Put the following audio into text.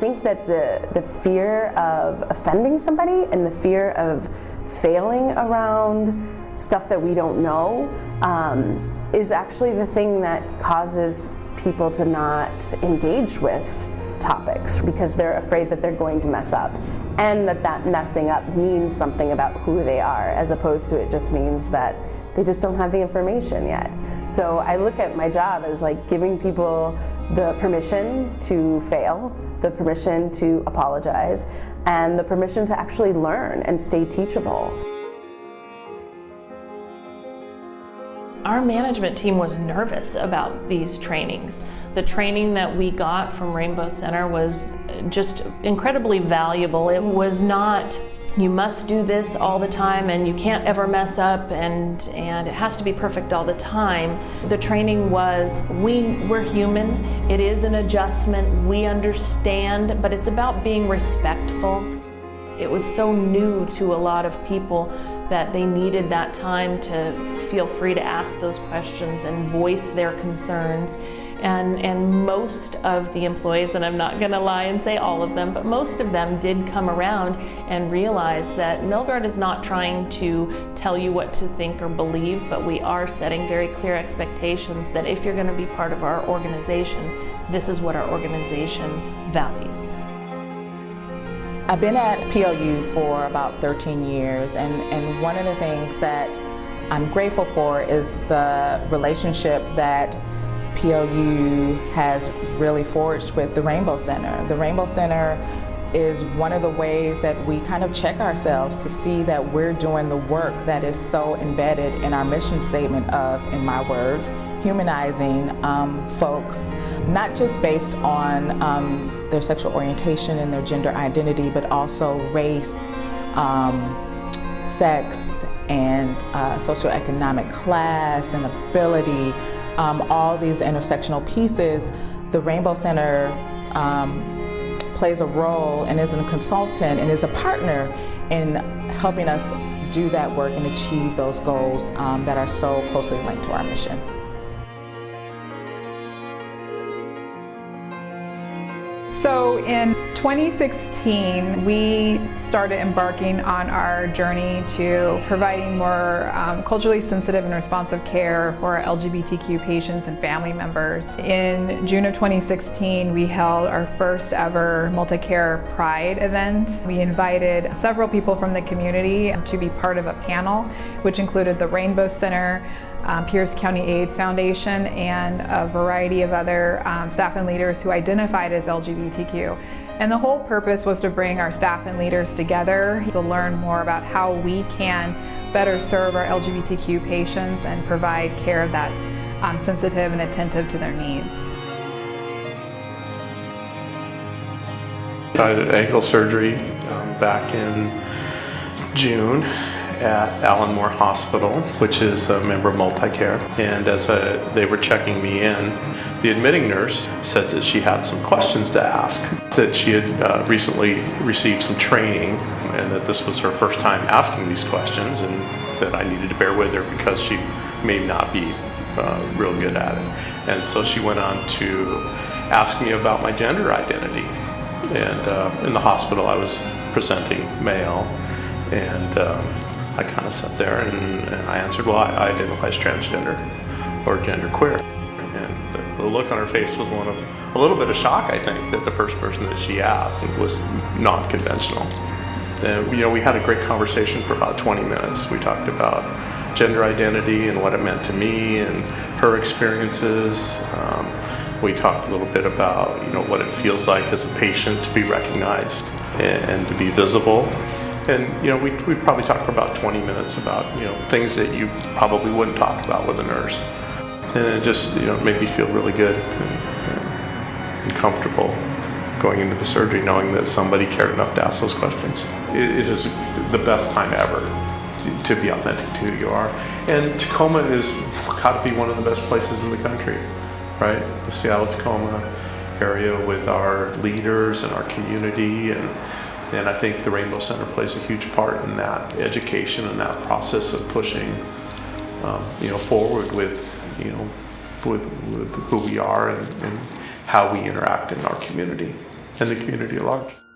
think that the fear of offending somebody and the fear of failing around stuff that we don't know is actually the thing that causes people to not engage with topics, because they're afraid that they're going to mess up, and that messing up means something about who they are, as opposed to it just means that they just don't have the information yet. So I look at my job as like giving people the permission to fail, the permission to apologize, and the permission to actually learn and stay teachable. Our management team was nervous about these trainings. The training that we got from Rainbow Center was just incredibly valuable. It was not, you must do this all the time and you can't ever mess up and it has to be perfect all the time. The training was, we're human, it is an adjustment, we understand, but it's about being respectful. It was so new to a lot of people that they needed that time to feel free to ask those questions and voice their concerns. And most of the employees, and I'm not going to lie and say all of them, but most of them did come around and realize that Milgard is not trying to tell you what to think or believe, but we are setting very clear expectations that if you're going to be part of our organization, this is what our organization values. I've been at PLU for about 13 years, and one of the things that I'm grateful for is the relationship that PLU has really forged with the Rainbow Center. The Rainbow Center is one of the ways that we kind of check ourselves to see that we're doing the work that is so embedded in our mission statement of, in my words, humanizing folks, not just based on their sexual orientation and their gender identity, but also race, sex, and socioeconomic class and ability, all these intersectional pieces. The Rainbow Center plays a role and is a consultant and is a partner in helping us do that work and achieve those goals that are so closely linked to our mission. So in 2016, we started embarking on our journey to providing more culturally sensitive and responsive care for our LGBTQ patients and family members. In June of 2016, we held our first ever Multi-Care Pride event. We invited several people from the community to be part of a panel, which included the Rainbow Center, Pierce County AIDS Foundation, and a variety of other staff and leaders who identified as LGBTQ. And the whole purpose was to bring our staff and leaders together to learn more about how we can better serve our LGBTQ patients and provide care that's sensitive and attentive to their needs. I had ankle surgery back in June at Allen Moore Hospital, which is a member of Multi-Care. And as they were checking me in, the admitting nurse said that she had some questions to ask, that she had recently received some training and that this was her first time asking these questions, and that I needed to bear with her because she may not be real good at it. And so she went on to ask me about my gender identity. And in the hospital I was presenting male, and I kind of sat there and I answered, well, I identify as transgender or genderqueer. And the look on her face was one of a little bit of shock, I think, that the first person that she asked was non-conventional. And we had a great conversation for about 20 minutes. We talked about gender identity and what it meant to me and her experiences. We talked a little bit about what it feels like as a patient to be recognized and to be visible. And we probably talked for about 20 minutes about things that you probably wouldn't talk about with a nurse. And it just made me feel really good and comfortable going into the surgery, knowing that somebody cared enough to ask those questions. It is the best time ever to be authentic to who you are. And Tacoma is got to be one of the best places in the country, right? The Seattle-Tacoma area with our leaders and our community, and I think the Rainbow Center plays a huge part in that education and that process of pushing, forward with who we are and how we interact in our community. and the community at large.